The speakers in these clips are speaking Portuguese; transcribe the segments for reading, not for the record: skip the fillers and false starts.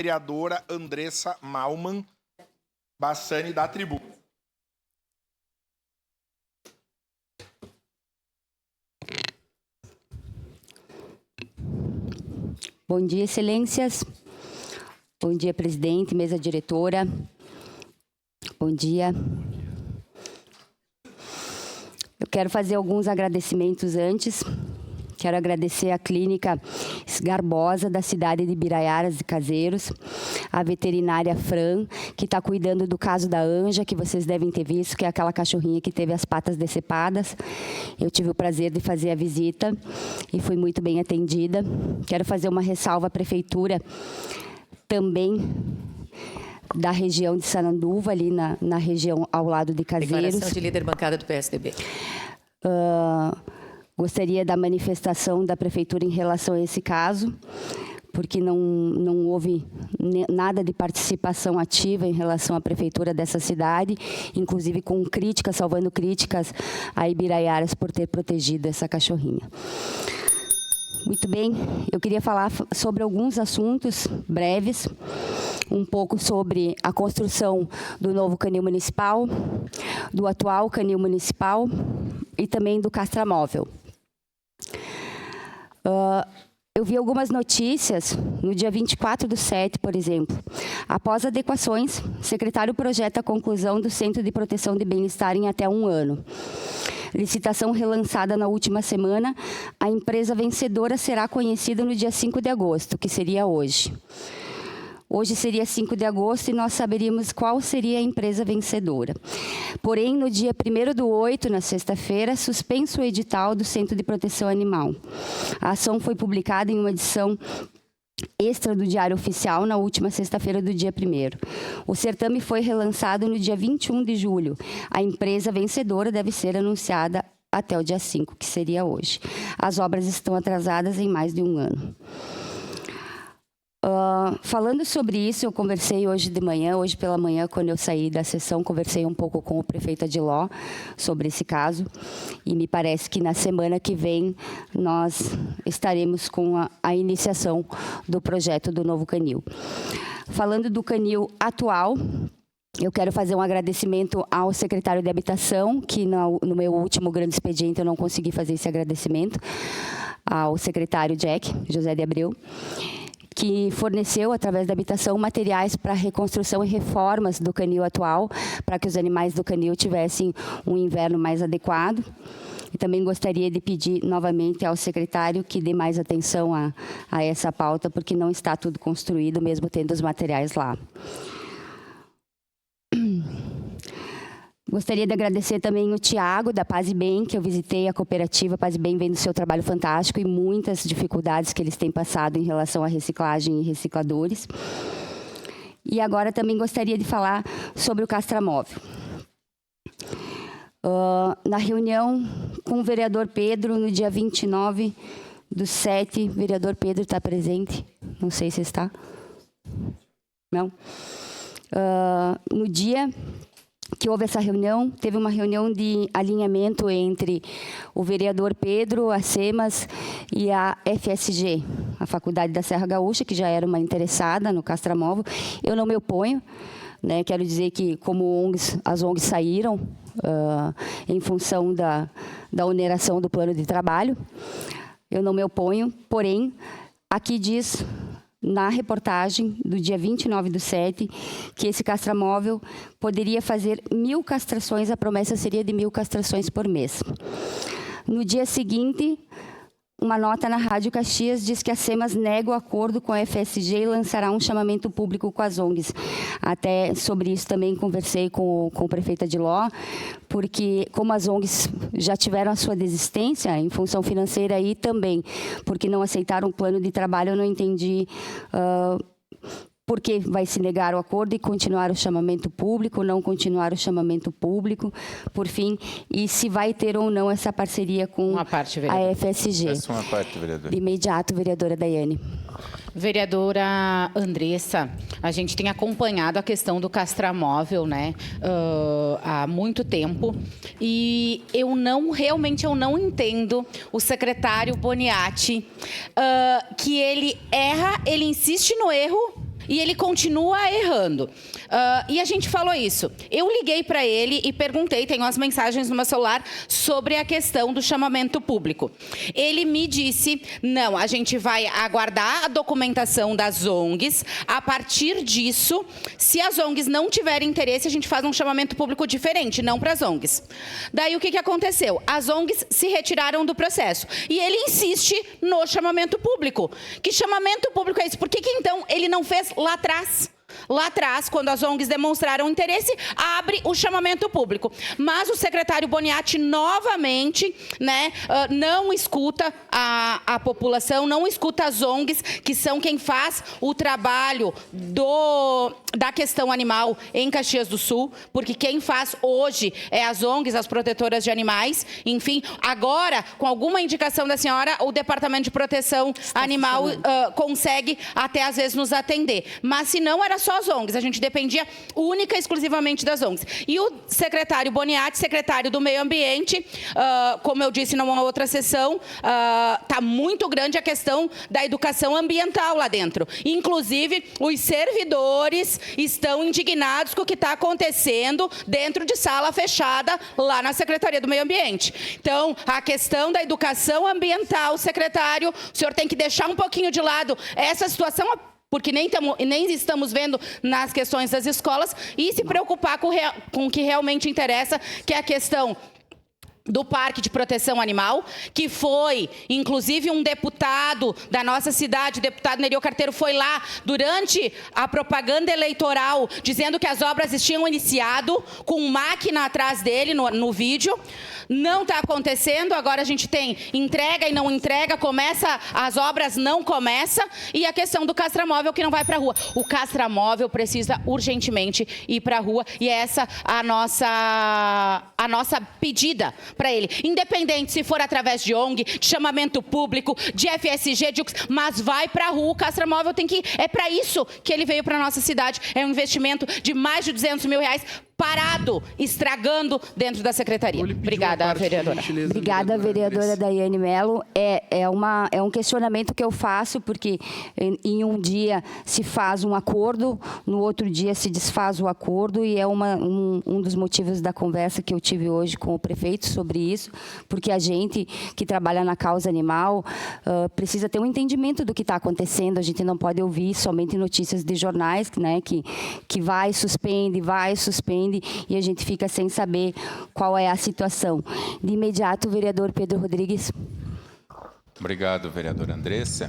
vereadora Andressa Malman Bassani da tribuna. Bom dia, excelências. Bom dia, presidente, mesa diretora. Bom dia. Eu quero fazer alguns agradecimentos antes. Quero agradecer à Clínica Garbosa, da cidade de Biraiaras e Caseiros, a veterinária Fran, que está cuidando do caso da Anja, que vocês devem ter visto, que é aquela cachorrinha que teve as patas decepadas. Eu tive o prazer de fazer a visita e fui muito bem atendida. Quero fazer uma ressalva à Prefeitura também da região de Sananduva, ali na região ao lado de Caseiros. Declaração de líder bancada do PSDB. Gostaria da manifestação da Prefeitura em relação a esse caso, porque não houve nada de participação ativa em relação à Prefeitura dessa cidade, inclusive com críticas, salvando críticas a Ibiraiaras por ter protegido essa cachorrinha. Muito bem, eu queria falar sobre alguns assuntos breves, um pouco sobre a construção do novo canil municipal, do atual canil municipal e também do castramóvel. Eu vi algumas notícias no dia 24/7, por exemplo. Após adequações, o secretário projeta a conclusão do Centro de Proteção de Bem-Estar em até 1 ano. Licitação relançada na última semana, a empresa vencedora será conhecida no dia 5 de agosto, que seria hoje. Hoje seria 5 de agosto e nós saberíamos qual seria a empresa vencedora. Porém, no dia 1º/8, na sexta-feira, suspenso o edital do Centro de Proteção Animal. A ação foi publicada em uma edição extra do Diário Oficial na última sexta-feira do dia 1º. O certame foi relançado no dia 21 de julho. A empresa vencedora deve ser anunciada até o dia 5, que seria hoje. As obras estão atrasadas em mais de 1 ano. Falando sobre isso, eu conversei hoje pela manhã, quando eu saí da sessão, conversei um pouco com o prefeito Adiló sobre esse caso, e me parece que na semana que vem nós estaremos com a iniciação do projeto do novo canil. Falando do canil atual, eu quero fazer um agradecimento ao secretário de Habitação, que no meu último grande expediente eu não consegui fazer esse agradecimento, ao secretário Jack, José de Abreu, que forneceu, através da habitação, materiais para reconstrução e reformas do canil atual, para que os animais do canil tivessem um inverno mais adequado. E também gostaria de pedir novamente ao secretário que dê mais atenção a essa pauta, porque não está tudo construído, mesmo tendo os materiais lá. Gostaria de agradecer também o Tiago, da Paz e Bem, que eu visitei a cooperativa. Paz e Bem vem do seu trabalho fantástico e muitas dificuldades que eles têm passado em relação à reciclagem e recicladores. E agora também gostaria de falar sobre o castramóvel. Na reunião com o vereador Pedro, no dia 29/7, o vereador Pedro está presente? Não sei se está. Não? No dia que houve essa reunião, teve uma reunião de alinhamento entre o vereador Pedro, a SEMAS e a FSG, a Faculdade da Serra Gaúcha, que já era uma interessada no castramóvel. Eu não me oponho, né? Quero dizer que, como as ONGs saíram em função da oneração do plano de trabalho, eu não me oponho, porém, aqui diz, na reportagem do dia 29/7, que esse castramóvel poderia fazer 1.000 castrações, a promessa seria de 1.000 castrações por mês. No dia seguinte, uma nota na Rádio Caxias diz que a SEMAS nega o acordo com a FSG e lançará um chamamento público com as ONGs. Até sobre isso também conversei com o prefeito Adiló, porque como as ONGs já tiveram a sua desistência em função financeira e também porque não aceitaram o plano de trabalho, eu não entendi por que vai se negar o acordo e continuar o chamamento público, não continuar o chamamento público, por fim, e se vai ter ou não essa parceria com a FSG. Essa é uma parte, vereadora. De imediato, vereadora Daiane. Vereadora Andressa, a gente tem acompanhado a questão do castramóvel, né, há muito tempo, e realmente eu não entendo o secretário Boniatti, que ele erra, ele insiste no erro, E ele continua errando. E a gente falou isso. Eu liguei para ele e perguntei, tenho as mensagens no meu celular, sobre a questão do chamamento público. Ele me disse, não, a gente vai aguardar a documentação das ONGs. A partir disso, se as ONGs não tiverem interesse, a gente faz um chamamento público diferente, não para as ONGs. Daí o que aconteceu? As ONGs se retiraram do processo. E ele insiste no chamamento público. Que chamamento público é esse? Por que então ele não fez lá atrás? Lá atrás, quando as ONGs demonstraram interesse, abre o chamamento público. Mas o secretário Boniatti, novamente, né, não escuta a população, não escuta as ONGs, que são quem faz o trabalho da questão animal em Caxias do Sul, porque quem faz hoje é as ONGs, as protetoras de animais. Enfim, agora, com alguma indicação da senhora, o Departamento de Proteção Animal consegue até, às vezes, nos atender. Mas, se não, era só as ONGs, a gente dependia única e exclusivamente das ONGs. E o secretário Boniatti, secretário do Meio Ambiente, como eu disse numa outra sessão, está muito grande a questão da educação ambiental lá dentro. Inclusive, os servidores estão indignados com o que está acontecendo dentro de sala fechada lá na Secretaria do Meio Ambiente. Então, a questão da educação ambiental, secretário, o senhor tem que deixar um pouquinho de lado essa situação, porque nem estamos vendo nas questões das escolas, e se preocupar com o que realmente interessa, que é a questão do Parque de Proteção Animal, que foi, inclusive, um deputado da nossa cidade, o deputado Nereu Carteiro, foi lá durante a propaganda eleitoral, dizendo que as obras tinham iniciado, com máquina atrás dele no vídeo. Não está acontecendo, agora a gente tem entrega e não entrega, as obras não começam, e a questão do castramóvel que não vai para a rua. O castramóvel precisa urgentemente ir para a rua, e é essa a nossa pedida para ele. Independente se for através de ONG, de chamamento público, de FSG, mas vai para a rua, o castramóvel tem que ir. É para isso que ele veio para a nossa cidade. É um investimento de mais de R$200 mil parado, estragando dentro da secretaria. Obrigada, vereadora. Obrigada, vereadora Daiane Mello. É um questionamento que eu faço, porque em um dia se faz um acordo, no outro dia se desfaz o acordo, e é um dos motivos da conversa que eu tive hoje com o prefeito sobre isso, porque a gente que trabalha na causa animal precisa ter um entendimento do que está acontecendo. A gente não pode ouvir somente notícias de jornais, né, que vai, suspende, e a gente fica sem saber qual é a situação. De imediato, o vereador Pedro Rodrigues. Obrigado, vereadora Andressa.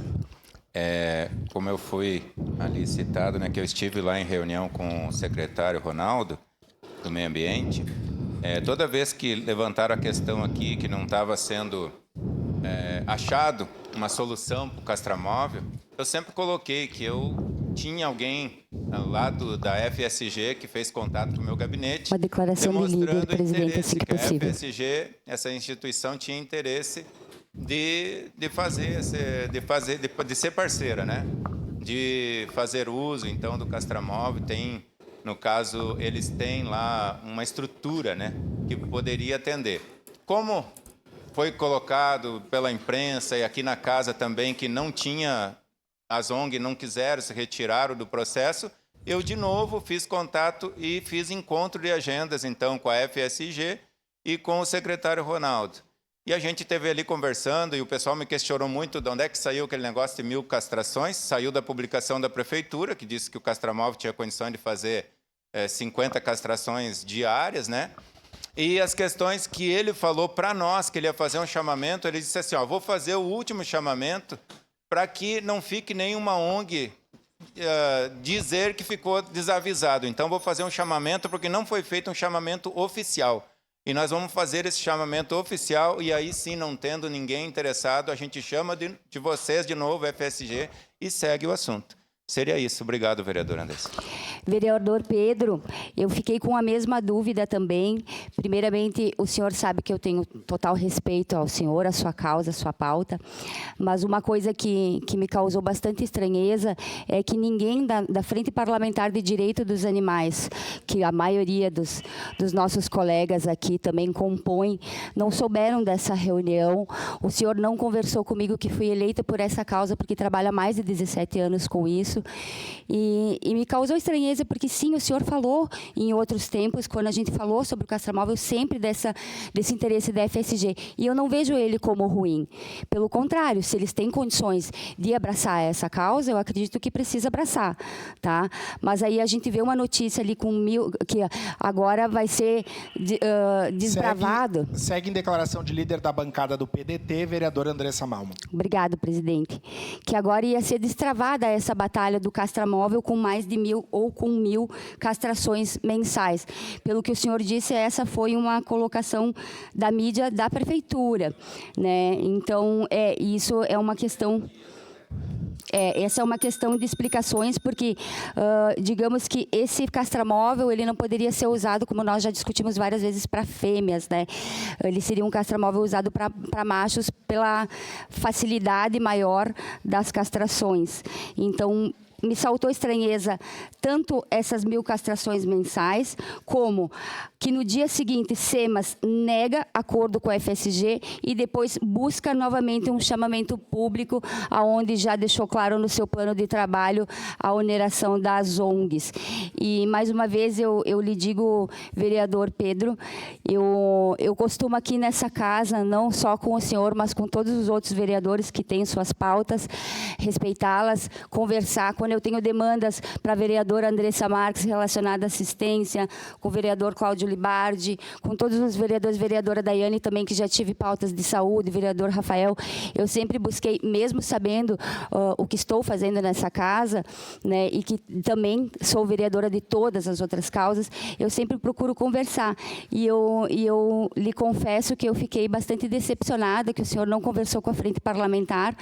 Como eu fui ali citado, né, que eu estive lá em reunião com o secretário Ronaldo, do Meio Ambiente, toda vez que levantaram a questão aqui que não estava sendo achado uma solução para o castramóvel, eu sempre coloquei que eu tinha alguém lá da FSG que fez contato com o meu gabinete, uma declaração de líder, presidente, assim que possível. A FSG, essa instituição, tinha interesse de ser parceira, né? De fazer uso, então, do castramóvel. Tem, no caso, eles têm lá uma estrutura, né, que poderia atender. Como foi colocado pela imprensa e aqui na casa também, que não tinha, as ONG não quiseram, se retiraram do processo, eu, de novo, fiz contato e fiz encontro de agendas, então, com a FSG e com o secretário Ronaldo. E a gente esteve ali conversando, e o pessoal me questionou muito de onde é que saiu aquele negócio de 1000 castrações. Saiu da publicação da prefeitura, que disse que o castramóvel tinha condição de fazer 50 castrações diárias, né? E as questões que ele falou para nós, que ele ia fazer um chamamento, ele disse assim, vou fazer o último chamamento para que não fique nenhuma ONG dizer que ficou desavisado. Então, vou fazer um chamamento, porque não foi feito um chamamento oficial. E nós vamos fazer esse chamamento oficial, e aí sim, não tendo ninguém interessado, a gente chama de vocês de novo, FSG, e segue o assunto. Seria isso. Obrigado, vereador Andressa. Vereador Pedro, eu fiquei com a mesma dúvida também. Primeiramente, o senhor sabe que eu tenho total respeito ao senhor, à sua causa, à sua pauta, mas uma coisa que me causou bastante estranheza é que ninguém da Frente Parlamentar de Direito dos Animais, que a maioria dos nossos colegas aqui também compõem, não souberam dessa reunião. O senhor não conversou comigo, que fui eleita por essa causa, porque trabalha há mais de 17 anos com isso. E me causou estranheza, porque sim, o senhor falou em outros tempos, quando a gente falou sobre o castramóvel, sempre desse interesse da FSG. E eu não vejo ele como ruim. Pelo contrário, se eles têm condições de abraçar essa causa, eu acredito que precisa abraçar, tá? Mas aí a gente vê uma notícia ali com que agora vai ser desbravado. Segue em declaração de líder da bancada do PDT, vereadora Andressa Malman. Obrigado, presidente. Que agora ia ser destravada essa batalha do castramóvel com mais de 1.000 ou com 1.000 castrações mensais. Pelo que o senhor disse, essa foi uma colocação da mídia da prefeitura, né? Então, isso é uma questão... essa é uma questão de explicações, porque, digamos que esse castramóvel, ele não poderia ser usado, como nós já discutimos várias vezes, para fêmeas, né? Ele seria um castramóvel usado para machos pela facilidade maior das castrações. Então, me saltou estranheza tanto essas 1.000 castrações mensais, como que no dia seguinte SEMAS nega acordo com a FSG e depois busca novamente um chamamento público, aonde já deixou claro no seu plano de trabalho a oneração das ONGs. E, mais uma vez, eu lhe digo, vereador Pedro, eu costumo aqui nessa casa, não só com o senhor, mas com todos os outros vereadores que têm suas pautas, respeitá-las, conversar. Quando eu tenho demandas para a vereadora Andressa Marques relacionada à assistência, com o vereador Cláudio Libardi, com todos os vereadores, vereadora Daiane também, que já tive pautas de saúde, vereador Rafael, eu sempre busquei, mesmo sabendo o que estou fazendo nessa casa, né, e que também sou vereadora de todas as outras causas, eu sempre procuro conversar. E eu lhe confesso que eu fiquei bastante decepcionada que o senhor não conversou com a Frente Parlamentar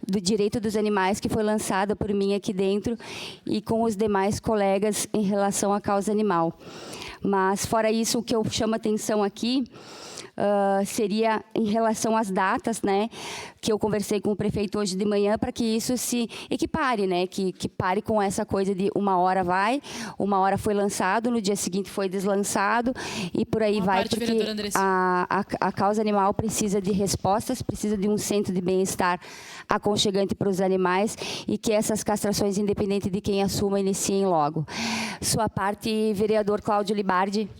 do Direito dos Animais, que foi lançada por mim aqui dentro, e com os demais colegas em relação à causa animal. Mas, fora isso, o que eu chamo a atenção aqui seria em relação às datas, né, que eu conversei com o prefeito hoje de manhã, para que isso se equipare, né, que pare com essa coisa de uma hora vai, uma hora foi lançado, no dia seguinte foi deslançado, e por aí vai, porque a causa animal precisa de respostas, precisa de um centro de bem-estar aconchegante para os animais, e que essas castrações, independente de quem assuma, iniciem logo. Sua parte, vereador Cláudio Libardi.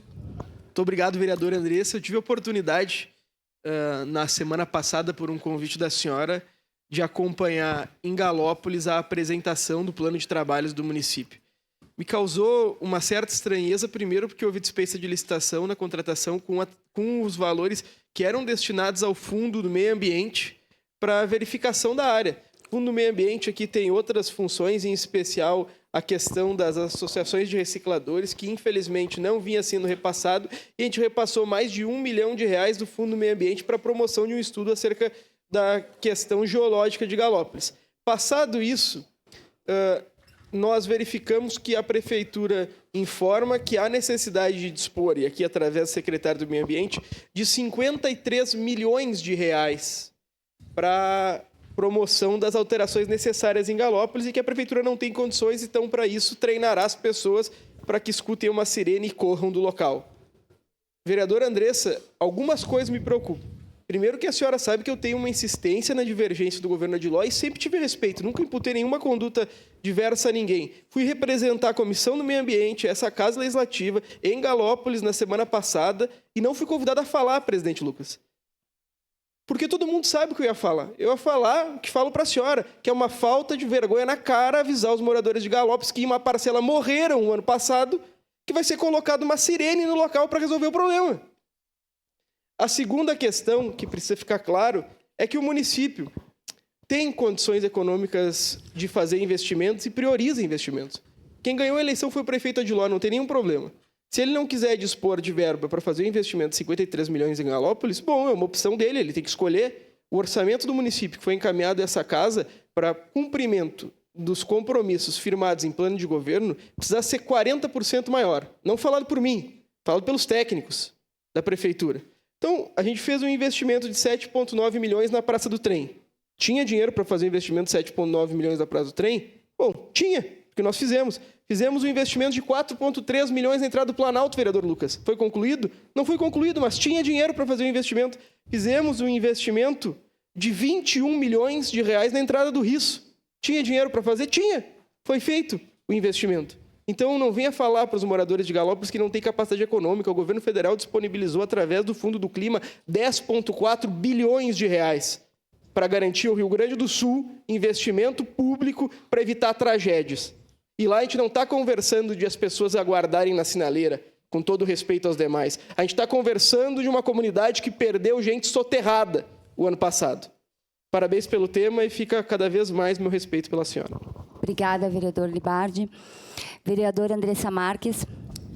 Muito obrigado, vereadora Andressa. Eu tive a oportunidade, na semana passada, por um convite da senhora, de acompanhar em Galópolis a apresentação do plano de trabalhos do município. Me causou uma certa estranheza, primeiro porque houve dispensa de licitação na contratação com os valores que eram destinados ao Fundo do Meio Ambiente para verificação da área. O Fundo do Meio Ambiente aqui tem outras funções, em especial a questão das associações de recicladores, que infelizmente não vinha sendo repassado, e a gente repassou mais de R$1 milhão do Fundo do Meio Ambiente para a promoção de um estudo acerca da questão geológica de Galópolis. Passado isso, nós verificamos que a Prefeitura informa que há necessidade de dispor, e aqui através do secretário do Meio Ambiente, de R$53 milhões para promoção das alterações necessárias em Galópolis, e que a Prefeitura não tem condições, então, para isso, treinará as pessoas para que escutem uma sirene e corram do local. Vereadora Andressa, algumas coisas me preocupam. Primeiro, que a senhora sabe que eu tenho uma insistência na divergência do governo Adiló e sempre tive respeito, nunca imputei nenhuma conduta diversa a ninguém. Fui representar a Comissão do Meio Ambiente, essa Casa Legislativa, em Galópolis, na semana passada, e não fui convidado a falar, presidente Lucas. Porque todo mundo sabe o que eu ia falar. Eu ia falar o que falo para a senhora, que é uma falta de vergonha na cara avisar os moradores de Galópolis que em uma parcela morreram no ano passado, que vai ser colocada uma sirene no local para resolver o problema. A segunda questão, que precisa ficar claro, é que o município tem condições econômicas de fazer investimentos e prioriza investimentos. Quem ganhou a eleição foi o prefeito Adiló, não tem nenhum problema. Se ele não quiser dispor de verba para fazer um investimento de 53 milhões em Galópolis, bom, é uma opção dele, ele tem que escolher. O orçamento do município que foi encaminhado a essa casa para cumprimento dos compromissos firmados em plano de governo precisar ser 40% maior. Não falado por mim, falado pelos técnicos da prefeitura. Então, a gente fez um investimento de 7,9 milhões na Praça do Trem. Tinha dinheiro para fazer um investimento de 7,9 milhões na Praça do Trem? Bom, tinha, porque nós fizemos. Fizemos um investimento de 4,3 milhões na entrada do Planalto, vereador Lucas. Foi concluído? Não foi concluído, mas tinha dinheiro para fazer o investimento. Fizemos um investimento de 21 milhões de reais na entrada do Risso. Tinha dinheiro para fazer? Tinha. Foi feito o investimento. Então, não venha falar para os moradores de Galópolis que não tem capacidade econômica. O governo federal disponibilizou, através do Fundo do Clima, 10,4 bilhões de reais para garantir ao Rio Grande do Sul investimento público para evitar tragédias. E lá a gente não está conversando de as pessoas aguardarem na sinaleira, com todo respeito aos demais. A gente está conversando de uma comunidade que perdeu gente soterrada o ano passado. Parabéns pelo tema e fica cada vez mais meu respeito pela senhora. Obrigada, vereador Libardi. Vereadora Andressa Marques.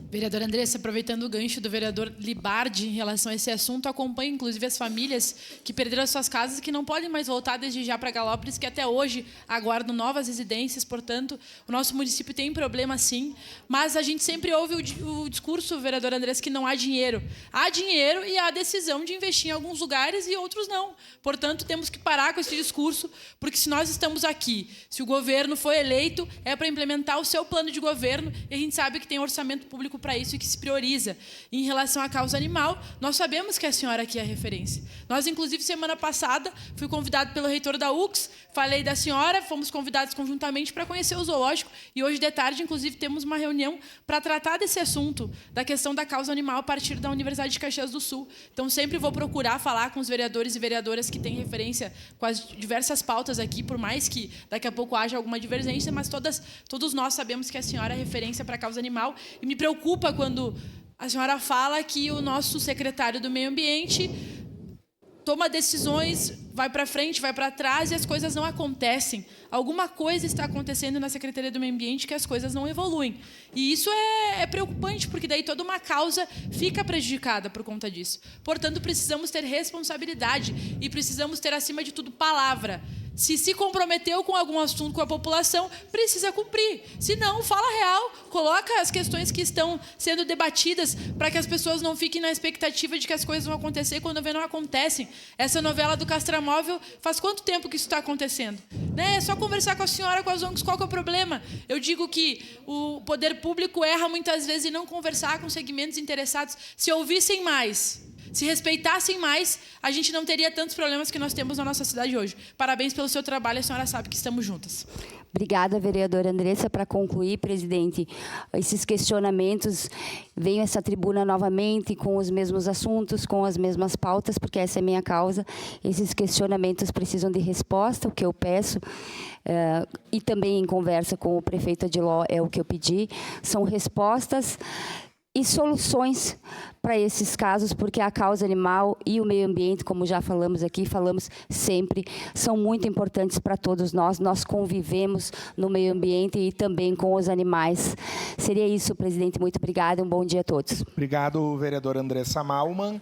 Vereadora Andressa, aproveitando o gancho do vereador Libardi em relação a esse assunto, acompanha inclusive as famílias que perderam as suas casas e que não podem mais voltar desde já para Galópolis, que até hoje aguardam novas residências. Portanto, o nosso município tem problema sim, mas a gente sempre ouve o discurso, vereadora Andressa, que não há dinheiro. Há dinheiro e há decisão de investir em alguns lugares e outros não. Portanto, temos que parar com esse discurso, porque se nós estamos aqui, se o governo foi eleito, é para implementar o seu plano de governo e a gente sabe que tem orçamento público para isso e que se prioriza. Em relação à causa animal, nós sabemos que a senhora aqui é a referência. Nós, inclusive, semana passada, fui convidado pelo reitor da UX, falei da senhora, fomos convidados conjuntamente para conhecer o zoológico e hoje de tarde, inclusive, temos uma reunião para tratar desse assunto, da questão da causa animal a partir da Universidade de Caxias do Sul. Então, sempre vou procurar falar com os vereadores e vereadoras que têm referência com as diversas pautas aqui, por mais que daqui a pouco haja alguma divergência, mas todos nós sabemos que a senhora é referência para a causa animal e me preocupa quando a senhora fala que o nosso secretário do Meio Ambiente toma decisões, vai para frente, vai para trás e as coisas não acontecem. Alguma coisa está acontecendo na Secretaria do Meio Ambiente que as coisas não evoluem. E isso é preocupante, porque daí toda uma causa fica prejudicada por conta disso. Portanto, precisamos ter responsabilidade e precisamos ter, acima de tudo, palavra. Se comprometeu com algum assunto com a população, precisa cumprir. Se não, fala real, coloca as questões que estão sendo debatidas para que as pessoas não fiquem na expectativa de que as coisas vão acontecer quando não acontecem. Essa novela do Castramóvel, faz quanto tempo que isso está acontecendo? Né? É só conversar com a senhora, com as ONGs, qual que é o problema? Eu digo que o poder público erra muitas vezes em não conversar com segmentos interessados. Se ouvissem mais, se respeitassem mais, a gente não teria tantos problemas que nós temos na nossa cidade hoje. Parabéns pelo seu trabalho, a senhora sabe que estamos juntas. Obrigada, vereadora Andressa. Para concluir, presidente, esses questionamentos, venho a essa tribuna novamente com os mesmos assuntos, com as mesmas pautas, porque essa é a minha causa. Esses questionamentos precisam de resposta, o que eu peço, e também em conversa com o prefeito Adiló é o que eu pedi, são respostas e soluções para esses casos, porque a causa animal e o meio ambiente, como já falamos aqui, falamos sempre, são muito importantes para todos nós. Nós convivemos no meio ambiente e também com os animais. Seria isso, presidente. Muito obrigada. Um bom dia a todos. Obrigado, vereadora Andressa Malman.